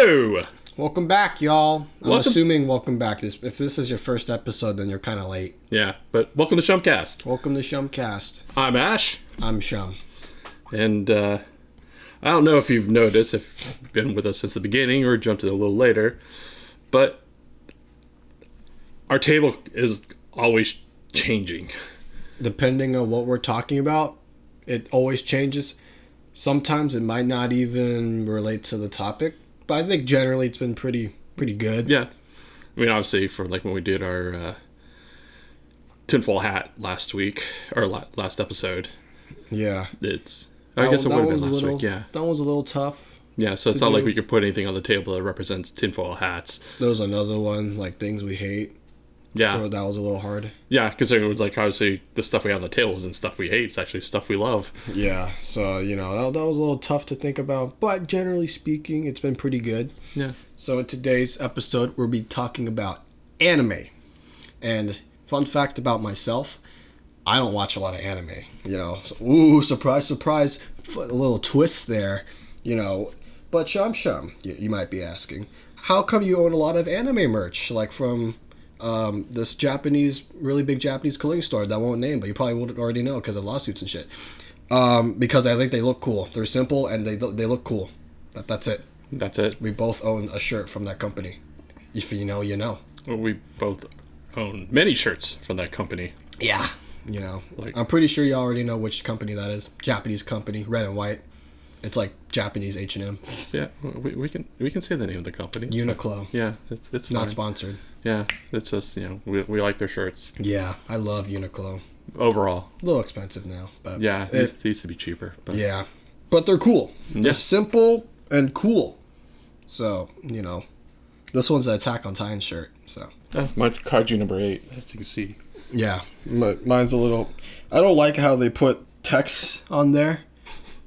Hello! Welcome back, y'all. I'm Welcome. assuming welcome back. If this is your first episode, then you're kind of late. Yeah, but welcome to ShumKast. Welcome to ShumKast. I'm Ash. I'm Shum. And I don't know if you've noticed, if you've been with us since the beginning or jumped in a little later, but our table is always changing. Depending on what we're talking about, it always changes. Sometimes it might not even relate to the topic, but I think generally it's been pretty good. Yeah. I mean, obviously, for like when we did our tinfoil hat last week, or last episode. Yeah. I guess it would have been last week, yeah. That was a little tough. Yeah, so it's not like we could put anything on the table that represents tinfoil hats. There was another one, like things we hate. Yeah. That was a little hard. Yeah, because it was like, obviously, the stuff we have on the table isn't stuff we hate. It's actually stuff we love. Yeah, so, that was a little tough to think about. But generally speaking, it's been pretty good. Yeah. So in today's episode, we'll be talking about anime. And fun fact about myself, I don't watch a lot of anime. So, ooh, surprise, surprise. A little twist there, But Shum, you might be asking, how come you own a lot of anime merch? Like from... this really big Japanese clothing store that I won't name, but you probably would already know because of lawsuits and shit. Because I think they look cool. They're simple and they look cool. That's it. That's it. We both own a shirt from that company. If you know, you know. Well, we both own many shirts from that company. Yeah. I'm pretty sure you already know which company that is. Japanese company, red and white. It's like Japanese H&M. Yeah, we can say the name of the company. It's Uniqlo. fine. Yeah, it's fine. Not sponsored. Yeah, it's just, we like their shirts. Yeah, I love Uniqlo. Overall. A little expensive now. But yeah, they used to be cheaper. But. Yeah, but they're cool. Yeah. They're simple and cool. So, this one's an Attack on Titan shirt. So mine's Kaiju number 8, as you can see. Yeah, mine's a little... I don't like how they put text on there.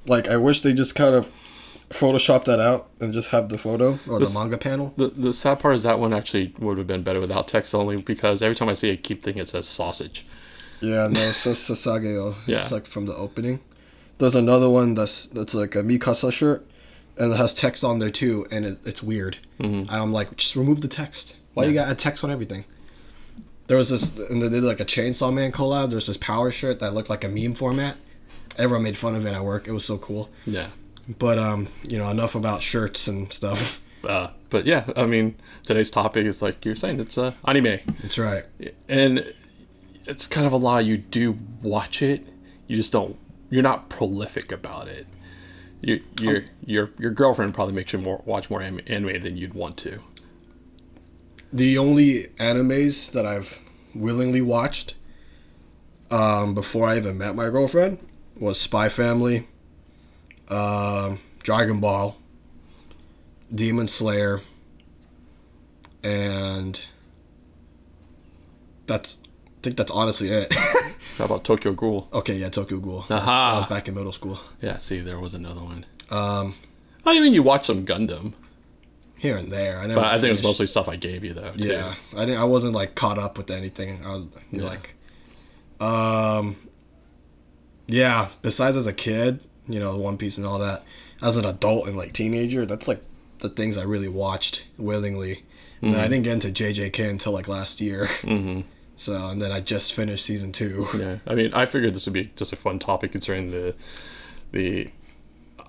Like, I wish they just kind of Photoshop that out and just have the photo or the manga panel. The sad part is that one actually would have been better without text only because every time I see it, I keep thinking it says sausage. Yeah, no, it says Sasageo. Yeah. It's like from the opening. There's another one that's like a Mikasa shirt and it has text on there too, and it's weird. Mm-hmm. And I'm like, just remove the text. Why you got a text on everything? There was this, and they did like a Chainsaw Man collab. There's this power shirt that looked like a meme format. Everyone made fun of it at work. It was so cool. Yeah. But, enough about shirts and stuff. But yeah, I mean, today's topic is like you're saying, it's anime. That's right. And it's kind of a lie. You do watch it. You just don't, you're not prolific about it. Your girlfriend probably makes you watch more anime than you'd want to. The only animes that I've willingly watched before I even met my girlfriend was Spy Family, Dragon Ball, Demon Slayer, and I think that's honestly it. How about Tokyo Ghoul? Okay, yeah, Tokyo Ghoul. Aha. I was back in middle school. Yeah, see, there was another one. I mean, you watched some Gundam. Here and there. I think it was mostly stuff I gave you, though, too. Yeah, I wasn't, like, caught up with anything. I was, yeah, besides as a kid, One Piece and all that, as an adult and, like, teenager, that's, like, the things I really watched willingly. Mm-hmm. And then I didn't get into JJK until, like, last year. Mm-hmm. So, and then I just finished season 2. Yeah, I mean, I figured this would be just a fun topic considering the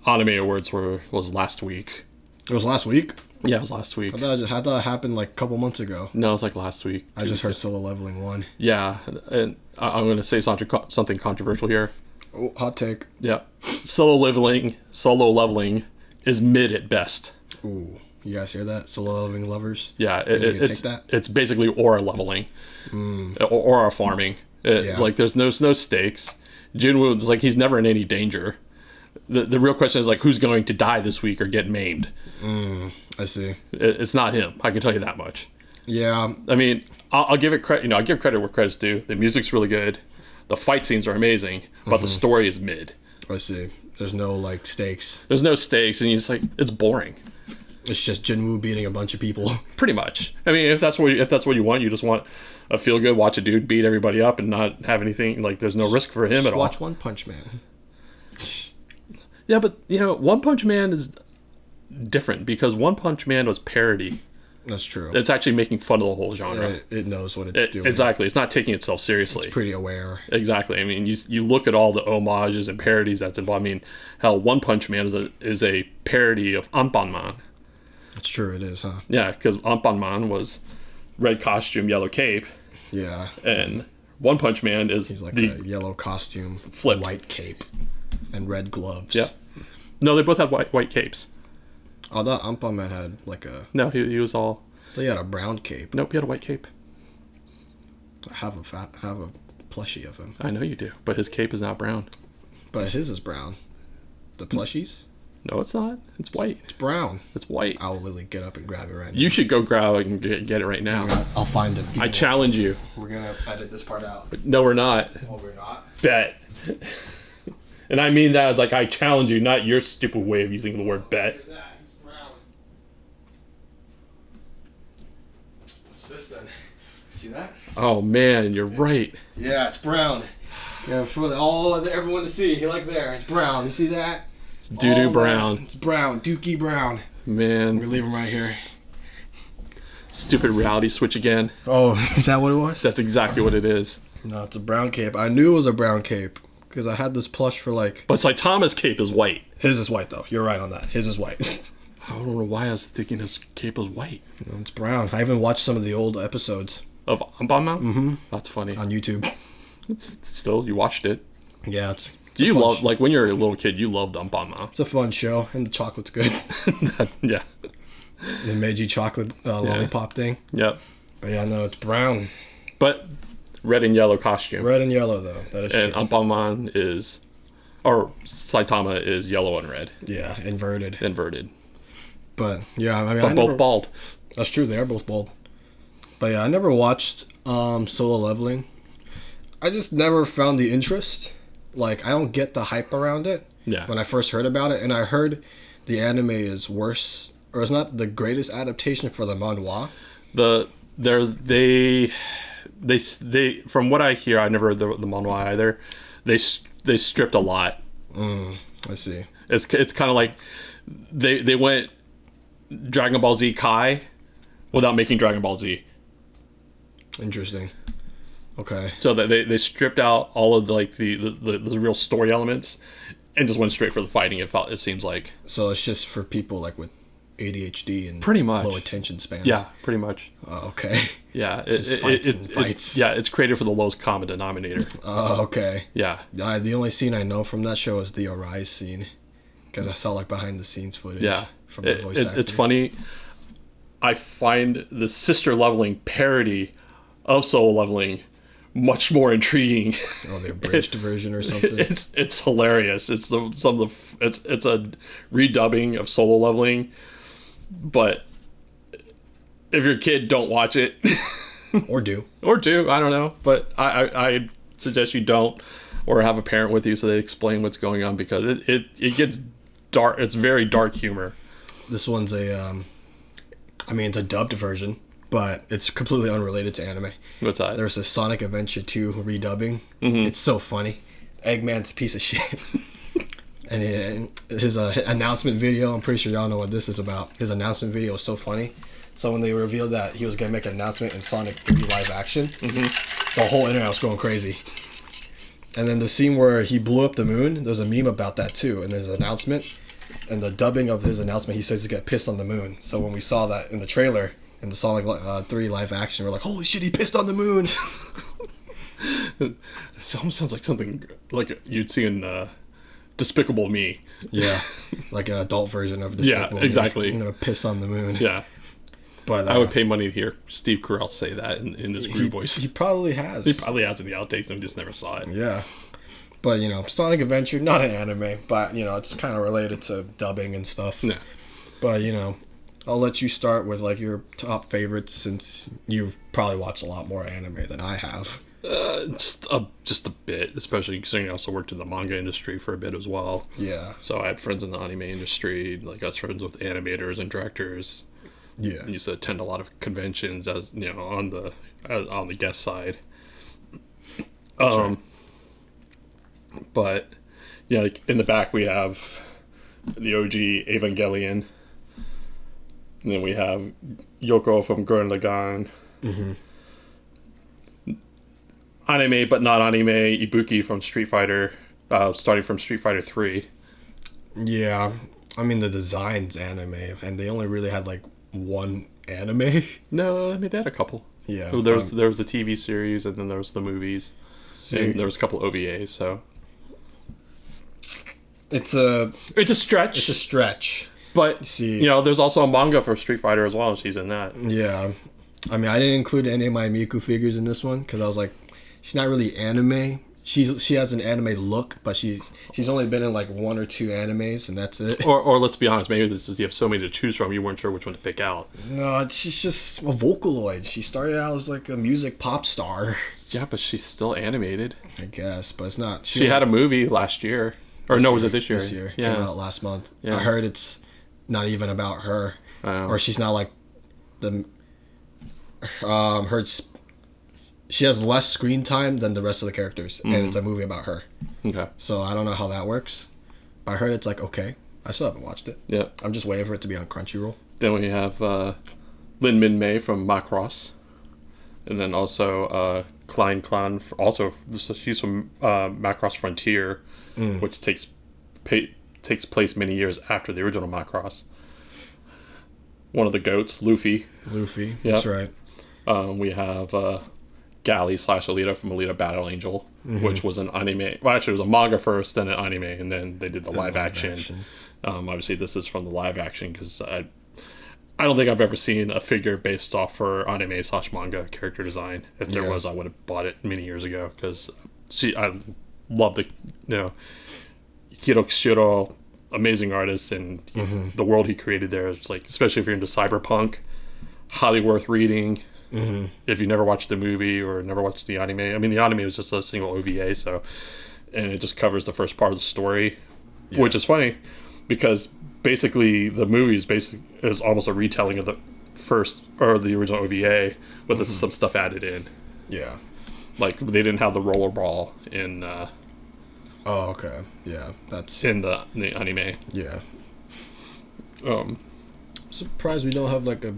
Anime Awards was last week. It was last week? Yeah, it was last week. I thought it happened, like, a couple months ago. No, it was, like, last week. I just heard Solo Leveling won. Yeah, and I'm going to say something controversial here. Oh, hot take. Yeah. Solo leveling is mid at best. Ooh. You guys hear that? Solo leveling lovers? Yeah, it's basically aura leveling. Or aura farming. Like, there's no stakes. Jinwoo is like, he's never in any danger. The real question is, like, who's going to die this week or get maimed? I see. It's not him. I can tell you that much. Yeah. I mean, I'll give it credit. I'll give credit where credit's due. The music's really good. The fight scenes are amazing, but the story is mid. I see. There's no, like, stakes. There's no stakes, and you just, like, it's boring. It's just Jinwoo beating a bunch of people. Pretty much. I mean, if that's what you want, you just want a feel good, watch a dude beat everybody up and not have anything, like, there's no risk for him just at all. Watch One Punch Man. Yeah, but, One Punch Man is different because One Punch Man was parody. That's true. It's actually making fun of the whole genre. It knows what it's doing. Exactly. It's not taking itself seriously. It's pretty aware. Exactly. I mean, you look at all the homages and parodies that's involved. I mean, hell, One Punch Man is a parody of Anpanman. That's true. It is, huh? Yeah, because Anpanman was red costume, yellow cape. Yeah. And One Punch Man is he's like a yellow costume, flipped. white cape, and red gloves. Yeah. No, they both had white capes. Oh, that Anpanman had like a... No, he was all... He had a brown cape. Nope, he had a white cape. I have a plushie of him. I know you do, but his cape is not brown. But his is brown. The plushies? No, it's not. It's white. It's brown. It's white. I'll literally get up and grab it right now. You should go grab it and get it right now. I'll find it. I challenge you. We're going to edit this part out. No, we're not. Oh, we're not? Bet. And I mean that as like I challenge you, not your stupid way of using the word bet. What's this then? See that? Oh man, you're right. Yeah, it's brown. Yeah, for everyone to see. Like there, it's brown. You see that? It's doo-doo brown. It's brown. Dookie brown. Man. We're leaving right here. Stupid reality switch again. Oh, is that what it was? That's exactly what it is. No, it's a brown cape. I knew it was a brown cape because I had this plush for like... But it's like Thomas' cape is white. His is white though. You're right on that. His is white. I don't know why I was thinking his cape was white. No, it's brown. I even watched some of the old episodes. Of Anpanman? Mm-hmm. That's funny. On YouTube. It's still, you watched it. Yeah, it's you love, like when you're a little kid, you loved Anpanman. It's a fun show, and the chocolate's good. Yeah. The Meiji chocolate lollipop thing. Yep. But yeah, no, it's brown. But red and yellow costume. Red and yellow, though. That is and true. Anpanman is, or Saitama is yellow and red. Yeah, inverted. But yeah, I mean, but both bald. That's true. They are both bald. But yeah, I never watched Solo Leveling. I just never found the interest. Like, I don't get the hype around it. Yeah. When I first heard about it, and I heard the anime is worse, or it's not the greatest adaptation for the manhwa. They from what I hear, I never read the manhwa either. They stripped a lot. I see. It's kind of like they went Dragon Ball Z Kai without making Dragon Ball Z. Interesting. Okay. So that they stripped out all of the real story elements and just went straight for the fighting. It seems like. So it's just for people like with ADHD and pretty much low attention span. Yeah, pretty much. Oh, okay. Yeah, It's fights. It's created for the lowest common denominator. Oh, okay. Yeah. The only scene I know from that show is the Arise scene, because I saw like behind the scenes footage. Yeah. From the voice actor. It's funny. I find the sister leveling parody of Solo Leveling much more intriguing. Oh, the abridged version or something. It's hilarious. It's a redubbing of Solo Leveling, but if you're a kid, don't watch it. or do. I don't know, but I suggest you don't, or have a parent with you so they explain what's going on, because it gets dark. It's very dark humor. This one's it's a dubbed version, but it's completely unrelated to anime. What's that? There's a Sonic Adventure 2 redubbing. Mm-hmm. It's so funny. Eggman's a piece of shit. And his announcement video, I'm pretty sure y'all know what this is about. His announcement video was so funny. So when they revealed that he was going to make an announcement in Sonic 3 live action, the whole internet was going crazy. And then the scene where he blew up the moon, there's a meme about that too. And his announcement, and the dubbing of his announcement, he says he's going to piss on the moon. So when we saw that in the trailer, in the Sonic 3 live action, we're like, holy shit, he pissed on the moon. It almost sounds like something like you'd see in Despicable Me. Yeah, like an adult version of Despicable Me. Yeah, exactly. I'm going to piss on the moon. Yeah. But I would pay money to hear Steve Carell say that in his Groove voice. He probably has. He probably has in the outtakes, and we just never saw it. Yeah. But, Sonic Adventure, not an anime, but, it's kind of related to dubbing and stuff. Yeah. But, I'll let you start with, like, your top favorites, since you've probably watched a lot more anime than I have. Just a bit, especially considering I also worked in the manga industry for a bit as well. Yeah. So I had friends in the anime industry, like I was friends with animators and directors. Yeah. I used to attend a lot of conventions as on the guest side. Right. But yeah, like in the back we have the OG Evangelion. And then we have Yoko from Gurren Lagann. Anime, but not anime. Ibuki from Street Fighter, starting from Street Fighter 3. Yeah, I mean the design's anime, and they only really had like one anime. No, I mean they had a couple. Yeah, So there was the TV series, and then there was the movies, and there was a couple OVAs. So it's a stretch. It's a stretch. But See, you know, there's also a manga for Street Fighter as well, and she's in that. Yeah, I mean I didn't include any of my Miku figures in this one because I was like, she's not really anime. She has an anime look, but she's only been in like 1 or 2 animes, and that's it. Or let's be honest, maybe this is you have so many to choose from, you weren't sure which one to pick out. No, she's just a Vocaloid. She started out as like a music pop star. Yeah, but she's still animated. I guess, but it's not. She had a movie last year, or no, was it this year? This year, yeah. came out last month. Yeah. I heard it's not even about her, or she's not like the she has less screen time than the rest of the characters, and it's a movie about her. Okay. So I don't know how that works. But I heard it's like okay. I still haven't watched it. Yeah. I'm just waiting for it to be on Crunchyroll. Then we have Lin Min Mei from Macross, and then also Klein Klan. Also, she's from Macross Frontier, which takes place many years after the original Macross. One of the goats, Luffy. Luffy. Yeah. That's right. We have Gally / Alita from Alita Battle Angel, which was an anime. Well, actually, it was a manga first, then an anime, and then they did the live action. Obviously, this is from the live action because I don't think I've ever seen a figure based off her anime / manga character design. If there was, I would have bought it many years ago because I love the Hiro Kishiro, amazing artist, and the world he created there. It's like, especially if you're into cyberpunk, highly worth reading. If you never watched the movie or never watched the anime. I mean, the anime was just a single OVA, and it just covers the first part of the story, which is funny because basically the movie is almost a retelling of the first or the original OVA with some stuff added in. Yeah, like they didn't have the rollerball in. Oh, okay. Yeah, that's in the anime. Yeah. I'm surprised we don't have like a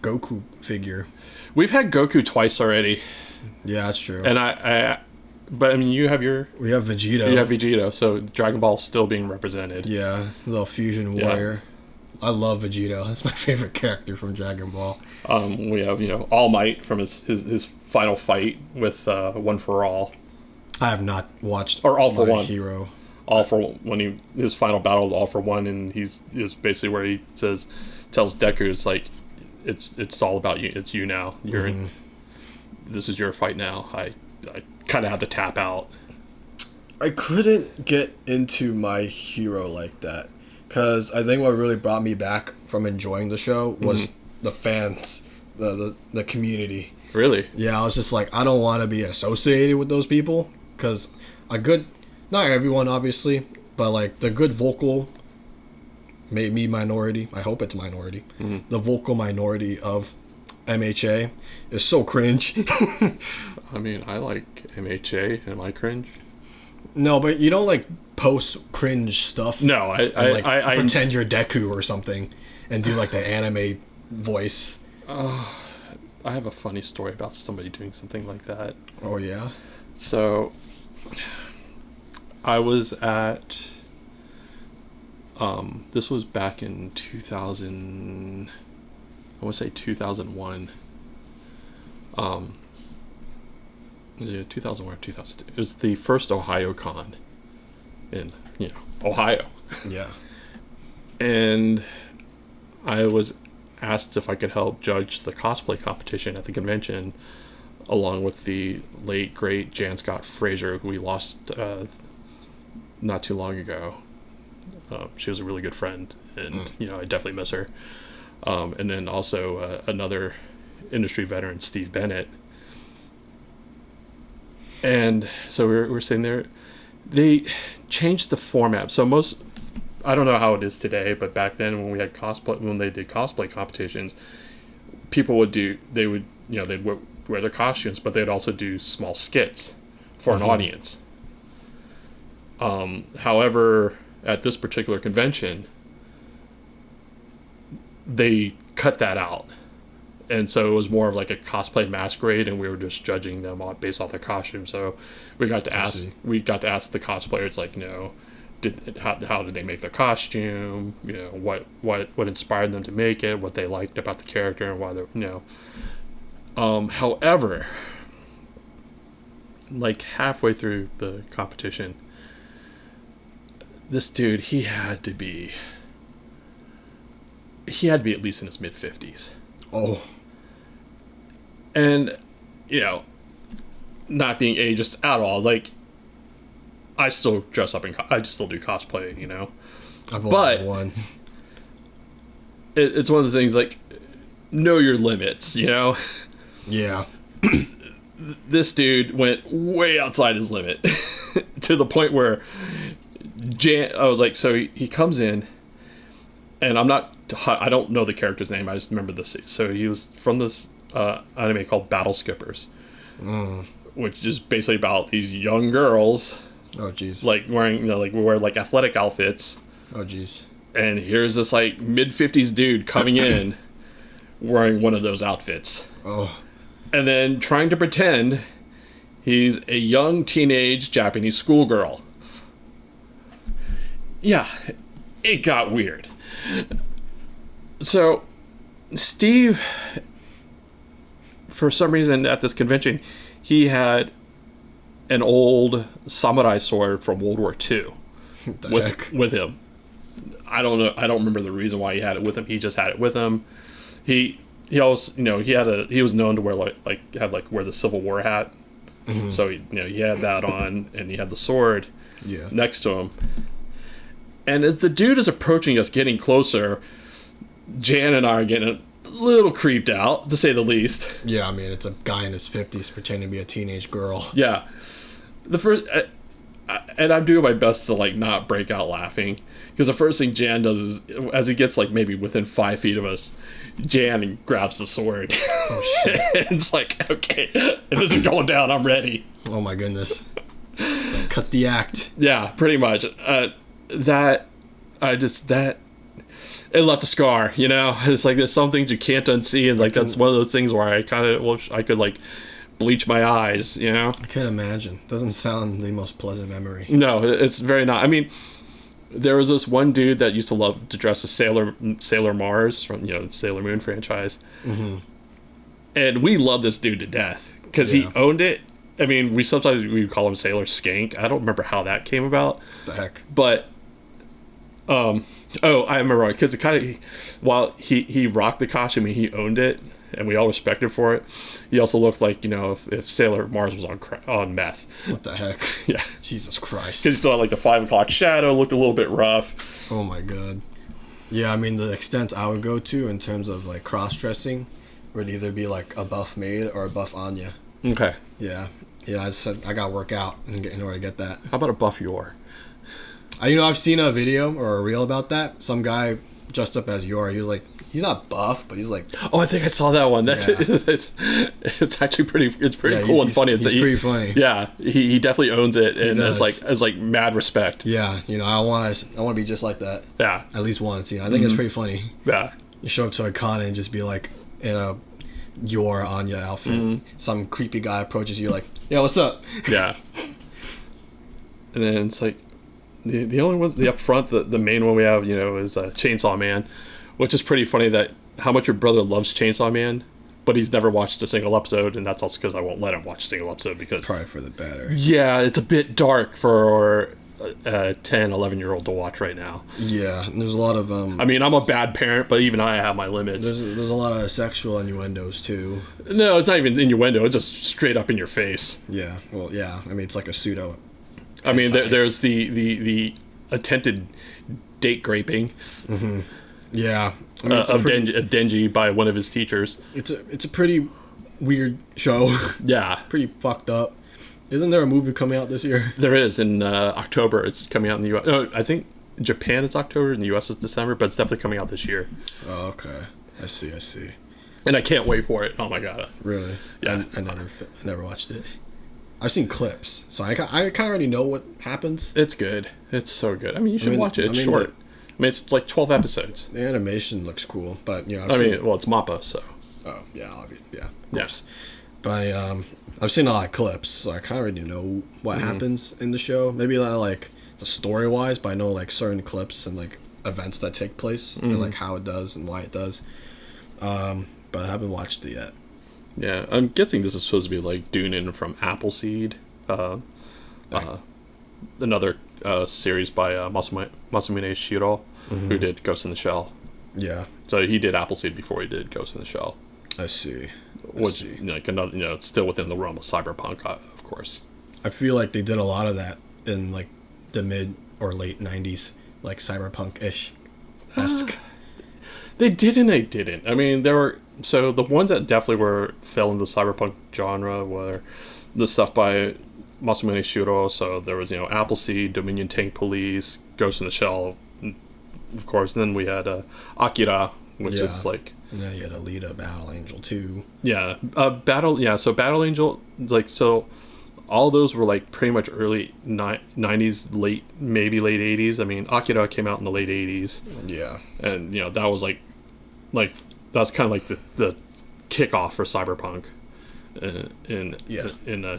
Goku figure. We've had Goku twice already. Yeah, that's true. And but I mean, we have Vegito. You have Vegito, so Dragon Ball's still being represented. Yeah, little fusion warrior. I love Vegito. That's my favorite character from Dragon Ball. We have All Might from his final fight with One for All. I have not watched All for One hero. All for when his final battle, All for One, and is basically where he tells Deku, it's like it's all about you. It's you now. You're in. This is your fight now. I kind of had to tap out. I couldn't get into My Hero like that because I think what really brought me back from enjoying the show was the fans, the community. Really? Yeah, I was just like, I don't want to be associated with those people because not everyone obviously, but like the good vocal, maybe minority. I hope it's minority. The vocal minority of MHA is so cringe. I mean, I like MHA. Am I cringe? No, but you don't like post cringe stuff. No, I pretend you're Deku or something and do like the anime voice. I have a funny story about somebody doing something like that. Oh yeah. So I was at this was back in 2000, I want to say 2001. Was it 2001 or 2002? It was the first Ohio Con in Ohio. Yeah. And I was asked if I could help judge the cosplay competition at the convention, along with the late great Jan Scott Fraser, who we lost not too long ago. She was a really good friend, and I definitely miss her. And then also another industry veteran, Steve Bennett. And so we're sitting there. They changed the format. So I don't know how it is today, but back then when they did cosplay competitions, people they'd wear their costumes, but they'd also do small skits for an audience. However, at this particular convention, they cut that out. And so it was more of like a cosplay masquerade, and we were just judging them based off their costume. So we got to ask the cosplayers, like, how did they make their costume? What inspired them to make it? What they liked about the character, and why they're However, like halfway through the competition, this dude, he had to be at least in his mid-50s. Oh. And, not being ageist at all, like, I still dress up I just still do cosplay, I've only one. It's one of the things, like, know your limits, Yeah. This dude went way outside his limit to the point where I was like, so he comes in, and I don't know the character's name, I just remember this. So he was from this anime called Battle Skippers, which is basically about these young girls. Oh, jeez. Like wearing, wear like athletic outfits. Oh, jeez. And here's this like mid-50s dude coming in wearing one of those outfits. Oh. And then trying to pretend he's a young teenage Japanese schoolgirl. Yeah, it got weird. So, Steve, for some reason at this convention, he had an old samurai sword from World War II with him. I don't know. I don't remember the reason why he had it with him. He just had it with him. He also, he was known to wear wear the Civil War hat. Mm-hmm. So he had that on, and he had the sword next to him. And as the dude is approaching us, getting closer, Jan and I are getting a little creeped out, to say the least. Yeah, I mean, it's a guy in his 50s pretending to be a teenage girl. Yeah. The first, and I'm doing my best to like not break out laughing, because the first thing Jan does is, as he gets like maybe within 5 feet of us, Jan grabs the sword. Oh, shit. It's like, okay, if this is going down, I'm ready. Oh my goodness. Cut the act. Yeah, pretty much. It left a scar, It's like there's some things you can't unsee, and like that's one of those things where I kind of wish I could like bleach my eyes, I can't imagine. Doesn't sound the most pleasant memory. No, it's very not. I mean, there was this one dude that used to love to dress as Sailor Mars from the Sailor Moon franchise, and we love this dude to death because he owned it. I mean, we would call him Sailor Skank. I don't remember how that came about. The heck, but I remember because it kind of, while he rocked the costume and he owned it, and we all respected for it, he also looked like if Sailor Mars was on meth. What the heck? Yeah, Jesus Christ. Because he still had like the 5 o'clock shadow, looked a little bit rough. Oh my god. Yeah, I mean, the extent I would go to in terms of like cross dressing would either be like a buff maid or a buff Anya. Okay. Yeah. I said I gotta work out in order to get that. How about a buff Yor? I've seen a video or a reel about that. Some guy dressed up as Yor. He was like, he's not buff, but he's like... Oh, I think I saw that one. That's it's actually pretty cool and funny. He's pretty funny. Yeah, he definitely owns it, and it's like mad respect. Yeah, I want to be just like that. Yeah, at least once. I think it's pretty funny. Yeah, you show up to a con and just be like in a Yor Anya outfit. Some creepy guy approaches you like, "Yeah, what's up?" Yeah, and then it's like. The only ones, the up front, the main one we have, is Chainsaw Man, which is pretty funny that how much your brother loves Chainsaw Man, but he's never watched a single episode, and that's also because I won't let him watch a single episode because... Probably for the better. Yeah, it's a bit dark for a 10, 11-year-old to watch right now. Yeah, there's a lot of... I mean, I'm a bad parent, but even I have my limits. There's a lot of sexual innuendos, too. No, it's not even innuendo, it's just straight up in your face. Yeah, well, yeah, I mean, it's like a pseudo... I mean, there's the attempted date raping. Mm-hmm. Yeah, I mean, of Denji by one of his teachers. It's a pretty weird show. Yeah, pretty fucked up. Isn't there a movie coming out this year? There is in October. It's coming out in the U.S. No, I think in Japan it's October, in the U.S. it's December, but it's definitely coming out this year. Oh, okay. I see. And I can't wait for it. Oh my god. Really? Yeah. I never watched it. I've seen clips, so I kind of already know what happens. It's good. It's so good. I mean, you should watch it. It's short. I mean, it's like 12 episodes. The animation looks cool, but you know, it's MAPPA, so. Oh yeah, obviously, yeah, of course. But I've seen a lot of clips, so I kind of already know what happens in the show. Maybe not like the story wise, but I know like certain clips and like events that take place and like how it does and why it does. But I haven't watched it yet. Yeah, I'm guessing this is supposed to be like Doonin from Appleseed, another series by Masumune Shiro, who did Ghost in the Shell. Yeah. So he did Appleseed before he did Ghost in the Shell. I see. Which, like another, it's still within the realm of cyberpunk, of course. I feel like they did a lot of that in like the mid or late 90s, like cyberpunk-ish esque. They did and they didn't. I mean, there were, so the ones that definitely fell in the cyberpunk genre were the stuff by Masumune Shiro. So there was, Appleseed, Dominion Tank Police, Ghost in the Shell, of course. And then we had Akira, which is like, and then you had Alita, Battle Angel 2. Yeah. So Battle Angel, like, so all those were like pretty much early 90s, maybe late 80s. I mean, Akira came out in the late 80s. Yeah. And, that was like that's kind of like the kickoff for cyberpunk in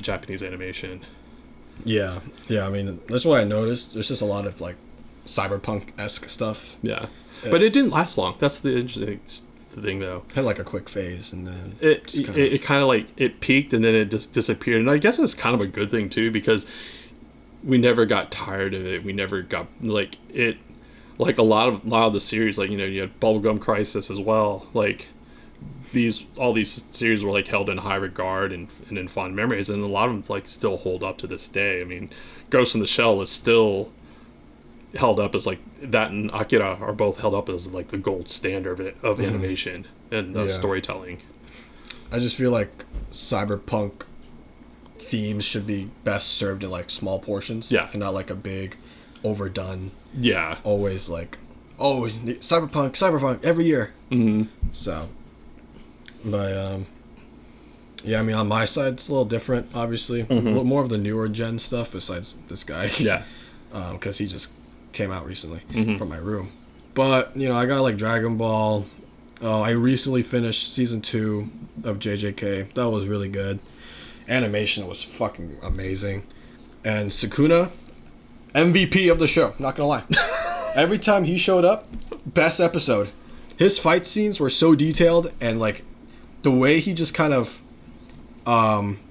Japanese animation. Yeah. Yeah, I mean, that's what I noticed. There's just a lot of like cyberpunk-esque stuff. Yeah. But it didn't last long. That's the interesting thing, though. Had like a quick phase, and then it kind of like it peaked and then it just disappeared. And I guess it's kind of a good thing too, because we never got tired of it. We never got like it. Like a lot of the series, like you had Bubblegum Crisis as well. Like all these series were like held in high regard and in fond memories, and a lot of them like still hold up to this day. I mean, Ghost in the Shell is still held up as like that, and Akira are both held up as like the gold standard of animation and storytelling. I just feel like cyberpunk themes should be best served in like small portions, and not like a big overdone, always like, oh, cyberpunk every year. So, but yeah, I mean, on my side it's a little different, obviously. A little more of the newer gen stuff besides this guy, because he just came out recently from my room. But I got like Dragon Ball. I recently finished season 2 of JJK. That was really good. Animation was fucking amazing, and Sukuna, MVP of the show, not gonna lie. Every time he showed up, best episode. His fight scenes were so detailed, and like the way he just kind of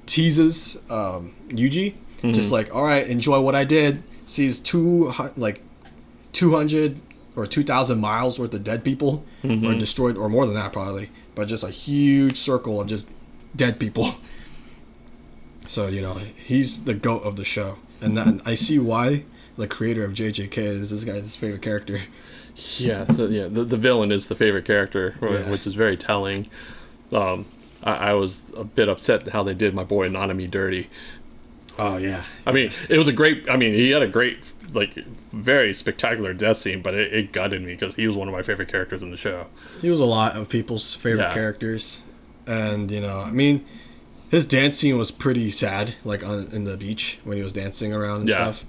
teases Yuji, just like, all right, enjoy what I did. Sees 200 or 2,000 miles worth of dead people, or destroyed, or more than that probably, but just a huge circle of just dead people. So he's the GOAT of the show. And that, I see why the creator of JJK is this guy's favorite character. Yeah, the villain is the favorite character, which is very telling. I was a bit upset how they did my boy Nanami dirty. Oh, yeah. I mean, it was he had a great, like, very spectacular death scene, but it gutted me because he was one of my favorite characters in the show. He was a lot of people's favorite characters. And, I mean, his dance scene was pretty sad, like in the beach when he was dancing around and stuff.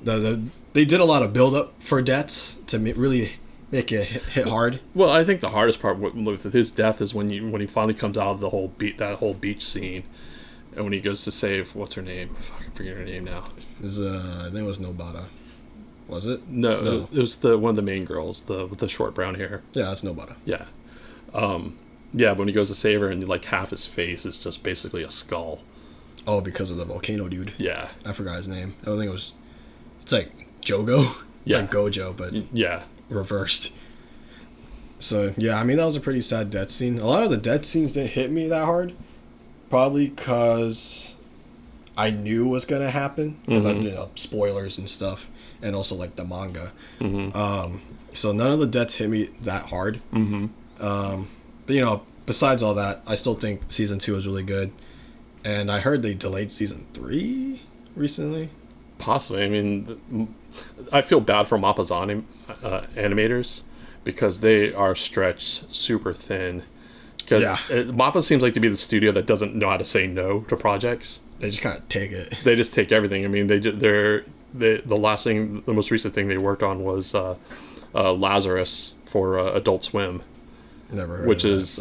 They did a lot of build up for deaths to really make it hit hard. Well, I think the hardest part with his death is when he finally comes out of the whole beach scene, and when he goes to save what's her name? I forget her name now. I think it was Nobata. Was it? No. It was one of the main girls, with the short brown hair. Yeah, that's Nobata. Yeah. But when he goes to save her, and like half his face is just basically a skull. Oh, because of the volcano dude. Yeah. I forgot his name. I don't think it was. It's like Jogo. It's like Gojo, but reversed. So yeah, I mean that was a pretty sad death scene. A lot of the death scenes didn't hit me that hard, probably because I knew was gonna happen because I spoilers and stuff, and also like the manga. So none of the deaths hit me that hard. But besides all that, I still think season 2 was really good, and I heard they delayed season 3 recently. Possibly. I mean, I feel bad for MAPPA's animators because they are stretched super thin. Because MAPPA seems like to be the studio that doesn't know how to say no to projects. They just kind of take it. They just take everything. I mean, the most recent thing they worked on was Lazarus for Adult Swim, Never heard which of is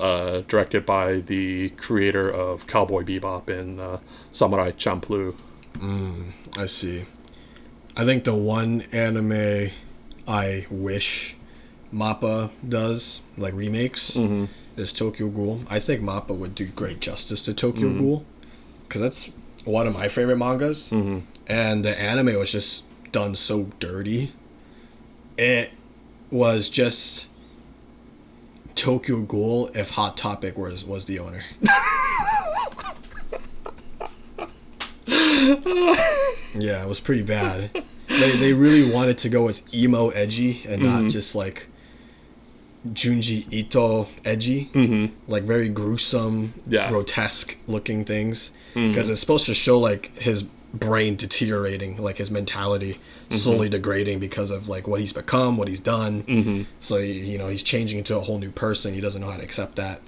directed by the creator of Cowboy Bebop and Samurai Champloo. I see. I think the one anime I wish MAPPA does, like remakes, is Tokyo Ghoul. I think MAPPA would do great justice to Tokyo Ghoul, because that's one of my favorite mangas, and the anime was just done so dirty. It was just Tokyo Ghoul if Hot Topic was the owner. Yeah, it was pretty bad. They really wanted to go with emo edgy and not just like Junji Ito edgy, like very gruesome, grotesque looking things, because it's supposed to show like his brain deteriorating, like his mentality slowly degrading because of like what he's become, what he's done. So he's changing into a whole new person. He doesn't know how to accept that.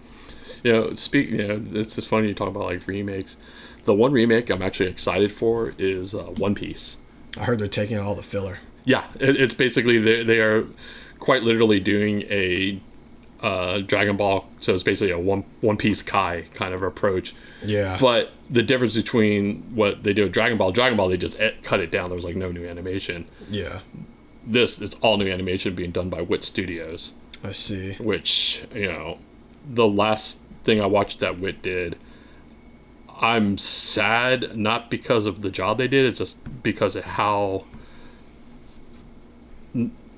It's just funny you talk about like remakes. The one remake I'm actually excited for is One Piece. I heard they're taking out all the filler. Yeah, it's basically they are quite literally doing a Dragon Ball, so it's basically a One Piece Kai kind of approach. Yeah. But the difference between what they do with Dragon Ball, they just cut it down. There was like no new animation. Yeah. This is all new animation being done by Wit Studios. I see. Which, the last thing I watched that Wit did, I'm sad, not because of the job they did, it's just because of how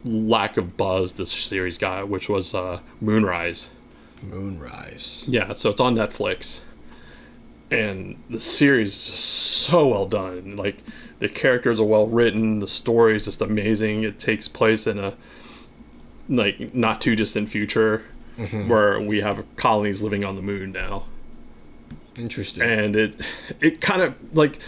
lack of buzz this series got, which was Moonrise. Yeah, so it's on Netflix, and the series is just so well done. Like, the characters are well written, the story is just amazing. It takes place in a not too distant future where we have colonies living on the moon now. Interesting. And it kind of like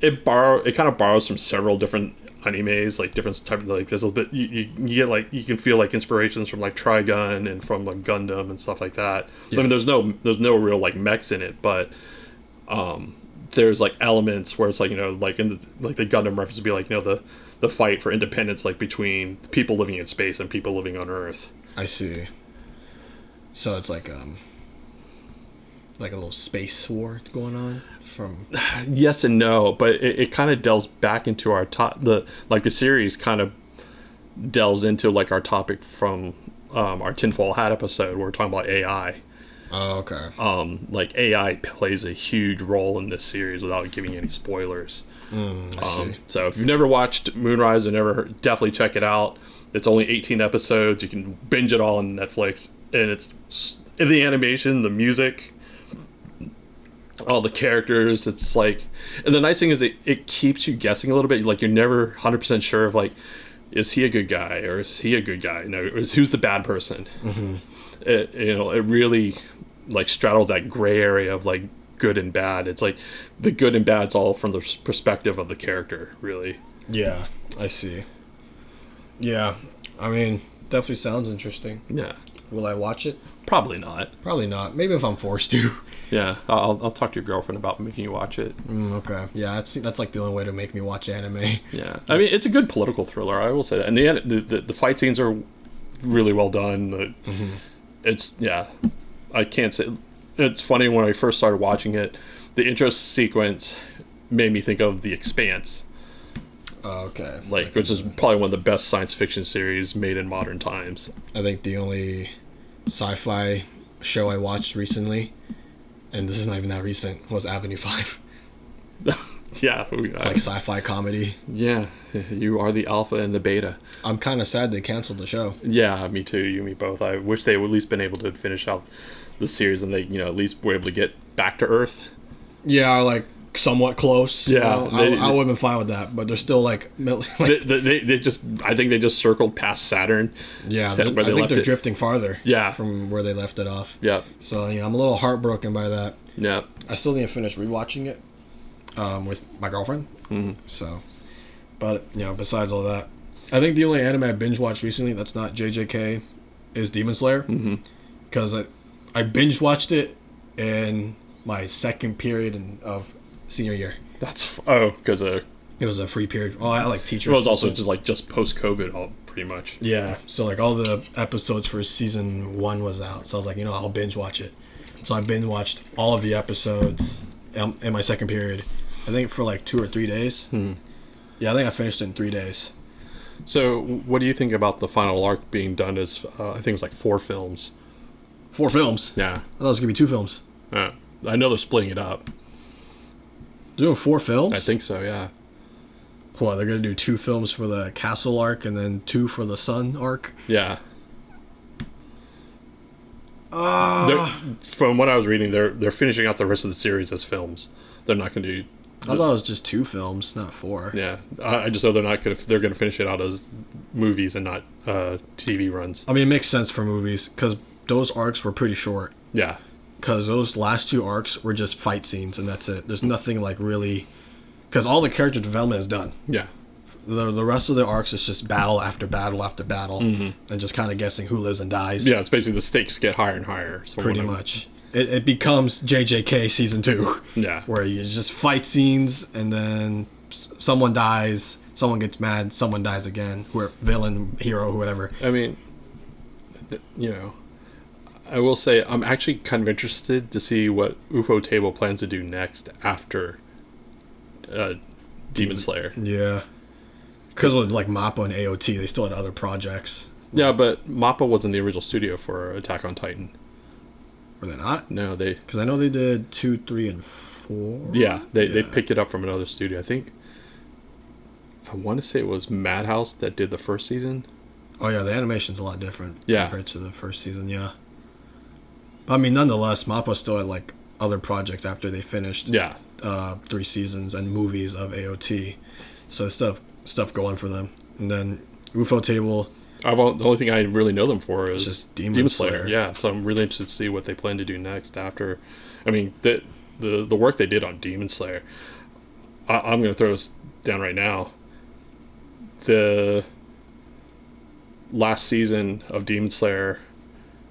it borrows from several different animes, like different type of, like, there's a bit you get like, you can feel like inspirations from like Trigun and from like Gundam and stuff like that. Yeah. I mean, there's no real like mechs in it, but there's like elements where it's like, like in the Gundam reference would be like, the fight for independence, like between people living in space and people living on Earth. I see. So it's like a little space war going on from... Yes and no, but it kind of delves back into our the series kind of delves into like our topic from our Tinfoil Hat episode where we're talking about AI. Oh, okay. Like AI plays a huge role in this series without giving any spoilers. I see. So if you've never watched Moonrise or definitely check it out. It's only 18 episodes. You can binge it all on Netflix, and it's the animation, the music, all the characters. It's like, and the nice thing is it keeps you guessing a little bit. Like, you're never 100% sure of like, is he a good guy or is he a good guy? Who's the bad person? It really like straddles that gray area of like good and bad. It's like the good and bad's all from the perspective of the character, really. Yeah, I see. Yeah, I mean, definitely sounds interesting. Yeah. Will I watch it? Probably not. Probably not. Maybe if I'm forced to. Yeah, I'll talk to your girlfriend about making you watch it. Okay. Yeah, that's like the only way to make me watch anime. Yeah, I mean, it's a good political thriller, I will say that. And the fight scenes are really well done. It's, yeah, I can't say. It's funny, when I first started watching it, the intro sequence made me think of The Expanse. Okay. Which is probably one of the best science fiction series made in modern times. I think the only sci-fi show I watched recently, and this is not even that recent, was Avenue 5. Yeah. It's like sci-fi comedy. Yeah. You are the alpha and the beta. I'm kind of sad they canceled the show. Yeah, me too. You and me both. I wish they would at least been able to finish out the series and they, at least were able to get back to Earth. Yeah, like somewhat close. Yeah, I would have been fine with that, but they're still like they just, I think they just circled past Saturn. Yeah, I think they're drifting farther. Yeah, from where they left it off. Yeah. So I'm a little heartbroken by that. Yeah. I still need to finish rewatching it with my girlfriend. So, but besides all that, I think the only anime I binge watched recently that's not JJK is Demon Slayer. Because I binge watched it in my second period of senior year. That's because of It was a free period. Oh, I like teacher. It was also just post COVID, all pretty much. Yeah, so like all the episodes for season 1 was out, so I was like, I'll binge watch it. So I binge watched all of the episodes in my second period. I think for like 2 or 3 days. Yeah, I think I finished it in 3 days. So, what do you think about the final arc being done as I think it was like 4 films? 4 films? Yeah, I thought it was gonna be 2 films. I know they're splitting it up. They're doing 4 films? I think so. Yeah. What, they're going to do 2 films for the castle arc and then 2 for the sun arc? Yeah. From what I was reading, they're finishing out the rest of the series as films. They're not going to do... I thought it was just 2 films, not 4. Yeah. I just know they're going to finish it out as movies and not TV runs. I mean, it makes sense for movies because those arcs were pretty short. Yeah. Because those last 2 arcs were just fight scenes and that's it. There's nothing like really... Because all the character development is done. Yeah. The rest of the arcs is just battle after battle after battle, and just kind of guessing who lives and dies. Yeah, it's basically the stakes get higher and higher. So pretty much. It becomes JJK season 2. Yeah. Where you just fight scenes, and then someone dies, someone gets mad, someone dies again. Who villain, hero, whatever. I mean, I will say I'm actually kind of interested to see what UFO Table plans to do next after Demon Slayer. Yeah. Because with like MAPPA and AOT, they still had other projects. Yeah, but MAPPA wasn't the original studio for Attack on Titan. Were they not? No, they... Because I know they did 2, 3, and 4. Yeah, they picked it up from another studio. I think... I want to say it was Madhouse that did the first season. Oh yeah, the animation's a lot different compared to the first season, yeah. But I mean, nonetheless, MAPPA still had like other projects after they finished 3 seasons and movies of AOT. So stuff going for them. And then UFO Table... the only thing I really know them for is just Demon Slayer. Yeah, so I'm really interested to see what they plan to do next after. I mean, the work they did on Demon Slayer, I'm going to throw this down right now. The last season of Demon Slayer,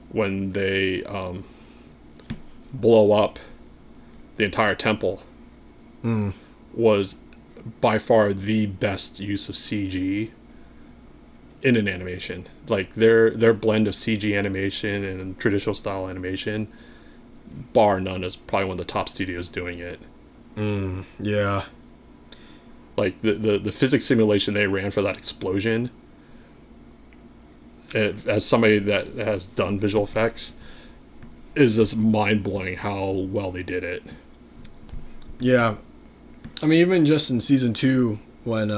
when they blow up the entire temple, was by far the best use of CG in an animation. Like their blend of CG animation and traditional style animation, bar none, is probably one of the top studios doing it. Yeah. Like the physics simulation they ran for that explosion, as somebody that has done visual effects, is just mind-blowing how well they did it. Yeah. I mean, even just in season 2, when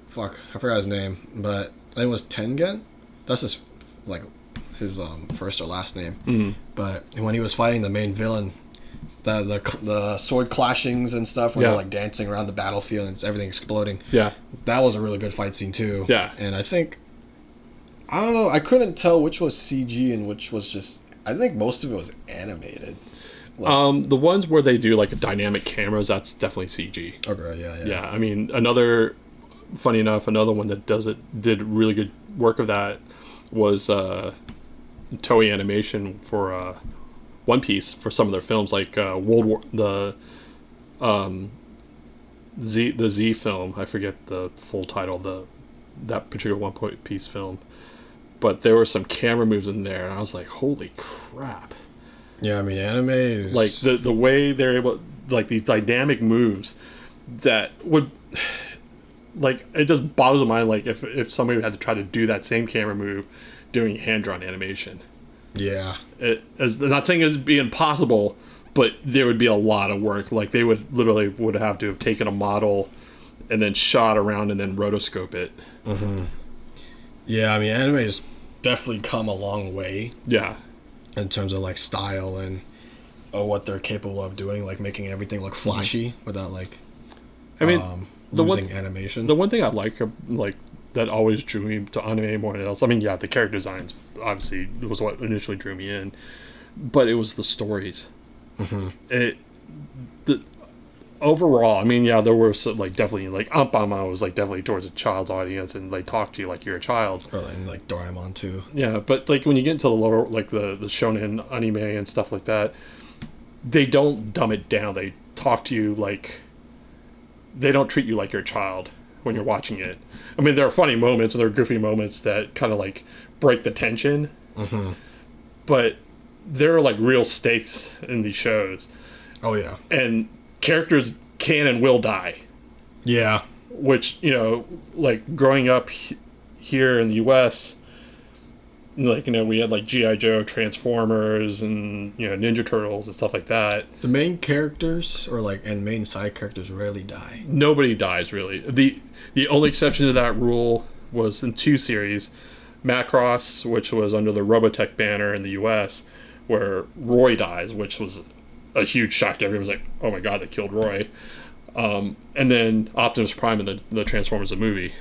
fuck, I forgot his name, but I think it was Tengen. That's his first or last name. But when he was fighting the main villain, the sword clashings and stuff, when they're like dancing around the battlefield and everything exploding. Yeah, that was a really good fight scene too. Yeah, and I don't know, I couldn't tell which was CG and which was just. I think most of it was animated. The ones where they do like dynamic cameras, that's definitely CG. Okay, yeah. Yeah, I mean, funny enough, another one that did really good work of that was Toei Animation for One Piece for some of their films, like the Z film. I forget the full title, that particular One Piece film, but there were some camera moves in there, and I was like, holy crap. Yeah, I mean, anime is... Like, the way they're able... Like, these dynamic moves that would... Like, it just boggles my mind, like, if somebody had to try to do that same camera move doing hand-drawn animation. Yeah. I'm not saying it would be impossible, but there would be a lot of work. Like, they would have to have taken a model and then shot around and then rotoscope it. Mm-hmm. Yeah, I mean, anime has definitely come a long way. Yeah. In terms of like style and what they're capable of doing, like making everything look flashy without like, losing animation. The one thing I like that always drew me to anime more than else. I mean, yeah, the character designs obviously was what initially drew me in, but it was the stories. Overall, I mean, yeah, there were some, like, definitely, like, Anpanman was, like, definitely towards a child's audience, and they talk to you like you're a child. Or, like Doraemon, too. Yeah, but, like, when you get into the lower, like, the shonen anime and stuff like that, they don't dumb it down. They talk to you like they don't treat you like you're a child when you're watching it. I mean, there are funny moments, there are goofy moments that kind of like break the tension, but there are like real stakes in these shows. Oh yeah, and characters can and will die. Yeah, which, you know, like growing up here in the U.S., like, you know, we had like G.I. Joe, Transformers, and, you know, Ninja Turtles and stuff like that. The main characters and main side characters rarely die. Nobody dies, really. The only exception to that rule was in 2 series, Macross, which was under the Robotech banner in the U.S., where Roy dies, which was a huge shock to everyone. It was like, oh my god, they killed Roy. And then Optimus Prime in the Transformers the movie.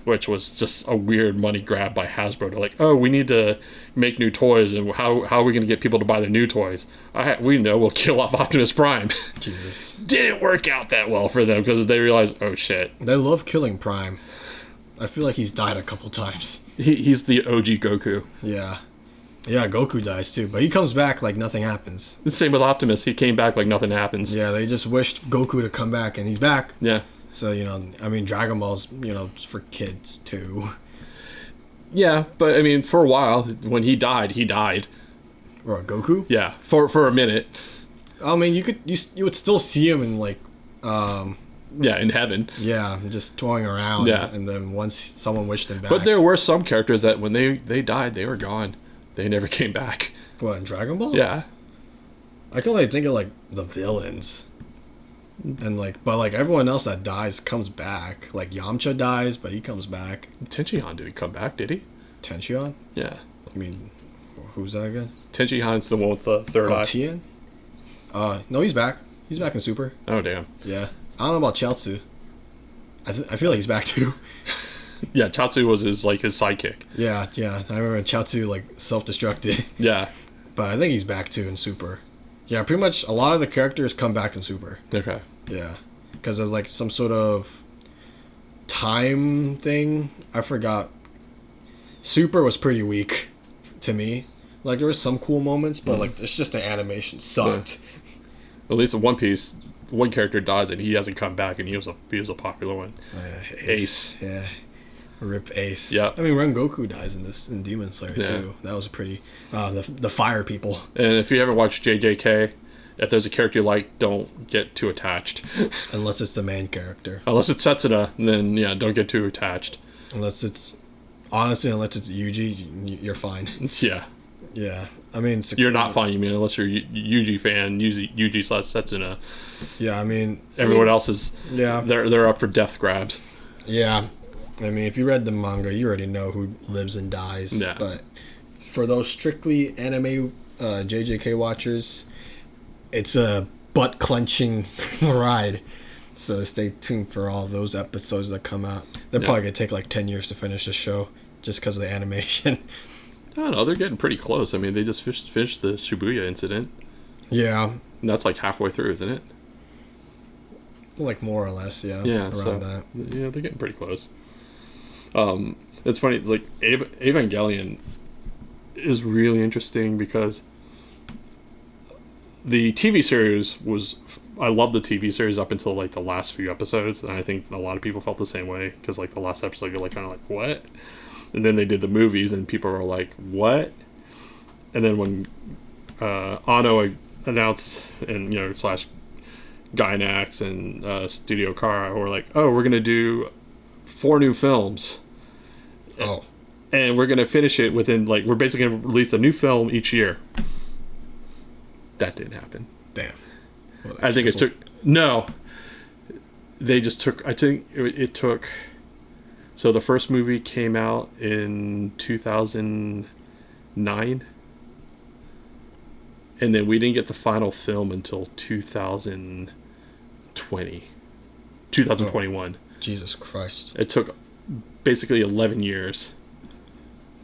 Which was just a weird money grab by Hasbro. They're like, oh, we need to make new toys, and how are we going to get people to buy the new toys? We know we'll kill off Optimus Prime. Jesus. Didn't work out that well for them because they realized, oh shit. They love killing Prime. I feel like he's died a couple times. He's the OG Goku. Yeah. Yeah, Goku dies too, but he comes back like nothing happens. The same with Optimus. He came back like nothing happens. Yeah, they just wished Goku to come back, and he's back. Yeah. So, you know, I mean, Dragon Ball's, you know, for kids, too. Yeah, but, I mean, for a while, when he died, he died. What, Goku? Yeah, for a minute. I mean, you would still see him in, like, yeah, in heaven. Yeah, just toying around. Yeah. And then once someone wished him back. But there were some characters that when they died, they were gone. They never came back. What, in Dragon Ball? Yeah. I can only think of, like, the villains. And but everyone else that dies comes back. Like Yamcha dies, but he comes back. Tenchi-Han didn't come back, did he? Tenchi-Han? Yeah. I mean, who's that again? Tenchi-Han's the one with the third eye. Tien? No, he's back. He's back in Super. Oh damn. Yeah. I don't know about Chiaotzu. I feel like he's back too. Yeah, Chiaotzu was his sidekick. Yeah. I remember Chiaotzu self-destructed. Yeah. But I think he's back too in Super. Yeah, pretty much a lot of the characters come back in Super. Okay. Yeah. Because of some sort of time thing. I forgot. Super was pretty weak to me. Like, there were some cool moments, but it's just the animation sucked. Yeah. At least in One Piece, one character dies and he hasn't come back, and he was a popular one. Ace. Yeah. Rip Ace. Yeah. I mean, Rengoku dies in Demon Slayer too. That was a pretty the fire people. And if you haven't watched JJK, if there's a character you like, don't get too attached. Unless it's the main character. Unless it's Setsuna, then yeah, don't get too attached. Unless it's Yuji, you're fine. Yeah. Yeah. I mean, you're not fine, you mean, unless you're a Yuji fan, Yuji / Setsuna. Yeah, I mean, everyone else is, yeah, they're up for death grabs. Yeah. I mean, if you read the manga, you already know who lives and dies. Yeah. But for those strictly anime JJK watchers, it's a butt-clenching ride. So stay tuned for all those episodes that come out. They're probably going to take like 10 years to finish the show just because of the animation. I don't know. They're getting pretty close. I mean, they just finished the Shibuya incident. Yeah. And that's like halfway through, isn't it? Like more or less, yeah. Yeah, around that. Yeah, they're getting pretty close. It's funny, like Evangelion is really interesting because the TV series I loved the TV series up until like the last few episodes, and I think a lot of people felt the same way because like the last episode you're like kind of like what, and then they did the movies and people were like what, and then when Anno announced and / Gainax and Studio Kara were like, oh, we're gonna do 4 new films. Oh. And we're going to finish it within, we're basically going to release a new film each year. That didn't happen. Damn. Well, I think canceled. No. They just took, I think it took, so the first movie came out in 2009. And then we didn't get the final film until 2021. Jesus Christ. It took basically 11 years.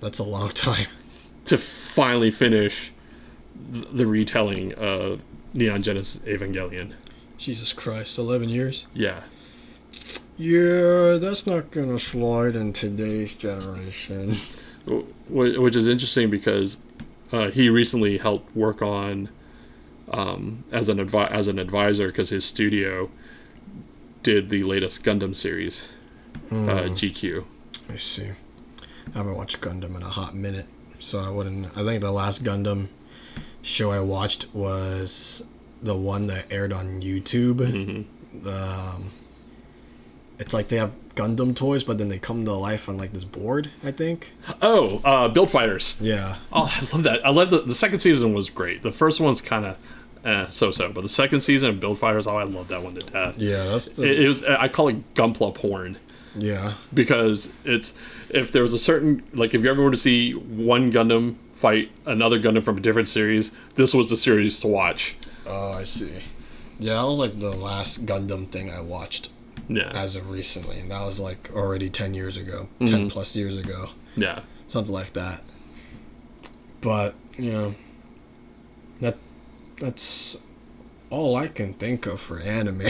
That's a long time. To finally finish the retelling of Neon Genesis Evangelion. Jesus Christ, 11 years? Yeah. Yeah, that's not gonna slide in today's generation. Which is interesting because he recently helped work on as an advisor because his studio did the latest Gundam series, GQ. I see. I haven't watched Gundam in a hot minute, so I wouldn't. I think the last Gundam show I watched was the one that aired on YouTube. Mm-hmm. It's like they have Gundam toys, but then they come to life on like this board, I think. Oh, Build Fighters. Yeah. Oh, I love that. I love the second season was great. The first one's kind of so-so, but the second season of Build Fighters, I love that one to death. Yeah, that's it was. I call it Gunpla porn. Yeah. Because it's, if there was a certain, like, if you ever want to see one Gundam fight another Gundam from a different series, this was the series to watch. Oh, I see. Yeah, that was like the last Gundam thing I watched. Yeah. As of recently, and that was like already 10 years ago, 10 plus years ago. Yeah. Something like that. But, that's all I can think of for anime.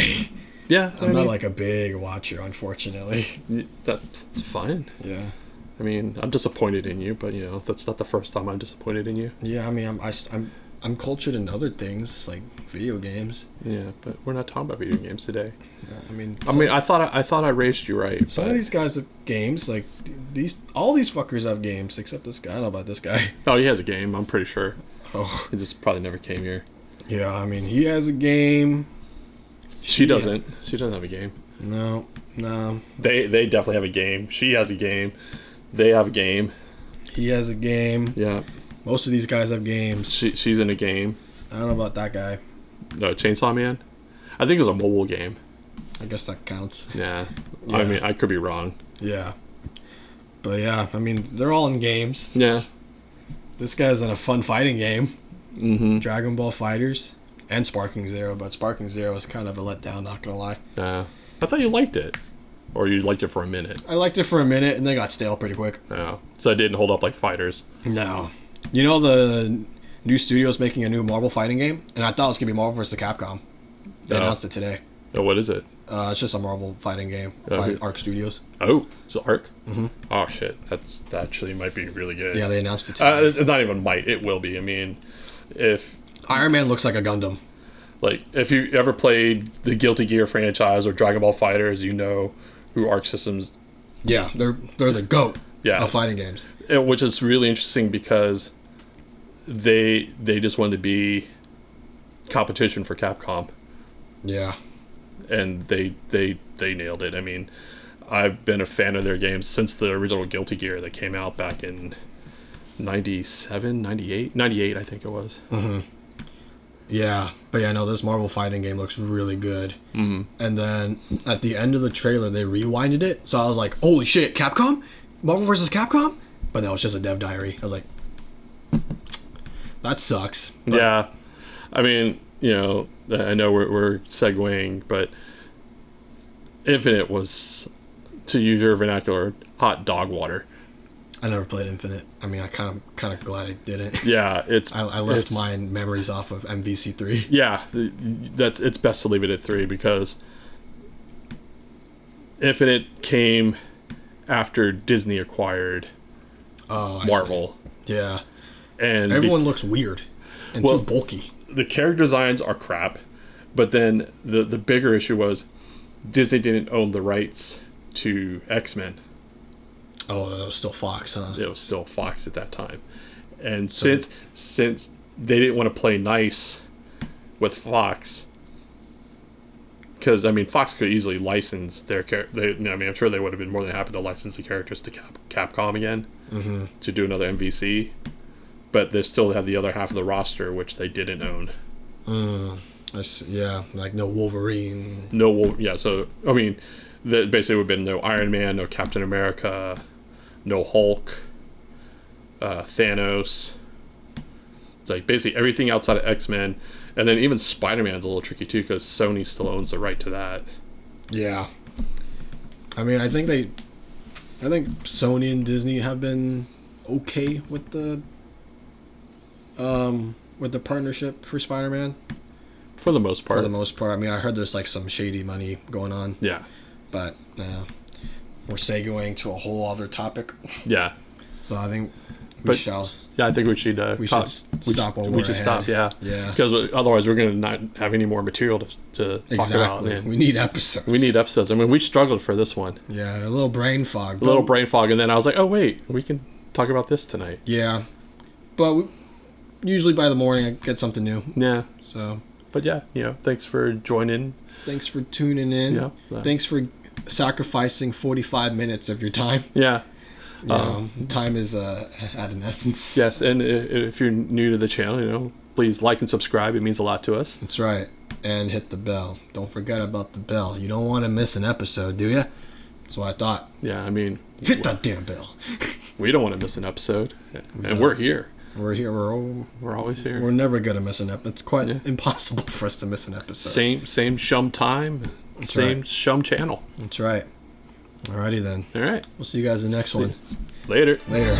Yeah. I'm not like a big watcher, unfortunately. That's fine. Yeah. I mean, I'm disappointed in you, but that's not the first time I'm disappointed in you. Yeah, I mean, I'm cultured in other things like video games. Yeah, but we're not talking about video games today. Yeah, I thought I raised you right. Some of these guys have games, like all these fuckers have games except this guy. I don't know about this guy. Oh, he has a game. I'm pretty sure. Oh, he just probably never came here. Yeah, I mean, he has a game. She doesn't. She doesn't have a game. No. They definitely have a game. She has a game. They have a game. He has a game. Yeah. Most of these guys have games. She's in a game. I don't know about that guy. No, Chainsaw Man? I think it's a mobile game. I guess that counts. Yeah. I mean, I could be wrong. Yeah. But yeah, I mean, they're all in games. Yeah. This guy's in a fun fighting game. Mm-hmm. Dragon Ball FighterZ. And Sparking Zero, but Sparking Zero was kind of a letdown, not gonna lie. I thought you liked it. Or you liked it for a minute. I liked it for a minute, and then got stale pretty quick. No. So it didn't hold up like Fighters. No. You know the new studio's making a new Marvel fighting game? And I thought it was going to be Marvel vs. Capcom. They announced it today. Oh, what is it? It's just a Marvel fighting game by Arc Studios. Oh, it's Arc? Mm-hmm. Oh, shit. That actually might be really good. Yeah, they announced it today. It's not even might. It will be. I mean, if... Iron Man looks like a Gundam. Like, if you ever played the Guilty Gear franchise or Dragon Ball FighterZ, you know who Arc Systems... Yeah, they're the GOAT of fighting games. Which is really interesting because they just wanted to be competition for Capcom. Yeah. And they nailed it. I mean, I've been a fan of their games since the original Guilty Gear that came out back in 97, 98? 98, I think it was. Mm-hmm. Yeah, but yeah, no, this Marvel fighting game looks really good. Mm-hmm. And then at the end of the trailer, they rewinded it. So I was like, holy shit, Capcom? Marvel vs. Capcom? But no, it's just a dev diary. I was like, that sucks. But yeah. I mean, I know we're segueing, but Infinite was, to use your vernacular, hot dog water. I never played Infinite. I mean, I kind of glad I didn't. Yeah, I left my memories off of MVC3. Yeah, it's best to leave it at 3 because Infinite came after Disney acquired Marvel. Yeah, and everyone looks weird and too bulky. The character designs are crap, but then the bigger issue was Disney didn't own the rights to X-Men. Oh, it was still Fox, huh? It was still Fox at that time. And since they didn't want to play nice with Fox, because, I mean, Fox could easily license their character. I'm sure they would have been more than happy to license the characters to Capcom again to do another MVC. But they still had the other half of the roster, which they didn't own. Yeah, like no Wolverine. Yeah, so, I mean, basically would have been no Iron Man, no Captain America, no Hulk, Thanos. It's like basically everything outside of X-Men. And then even Spider-Man's a little tricky too because Sony still owns the right to that. Yeah. I mean, I think Sony and Disney have been okay with the partnership for Spider-Man. For the most part. I mean, I heard there's like some shady money going on. Yeah. But we're segueing to a whole other topic. Yeah. So I think we shall. Yeah, I think we should. We should stop. We should stop. Yeah. Yeah. Because otherwise, we're going to not have any more material to talk about. Exactly. We need episodes. We need episodes. I mean, we struggled for this one. Yeah, a little brain fog. And then I was like, oh wait, we can talk about this tonight. Yeah, but usually by the morning I get something new. Yeah. So. But yeah, thanks for joining. Thanks for tuning in. Yeah. Thanks for sacrificing 45 minutes of your time. Yeah. Time is at an essence. Yes, and if you're new to the channel, please like and subscribe. It means a lot to us. That's right. And hit the bell. Don't forget about the bell. You don't want to miss an episode, do you? That's what I thought. Yeah, I mean... Hit that damn bell. We don't want to miss an episode. And we're here. We're here. We're always here. We're never going to miss an episode. It's quite impossible for us to miss an episode. Same Shum time. That's same right. Shum channel. That's right. Alrighty then. All right. We'll see you guys in the next one. Later. Later.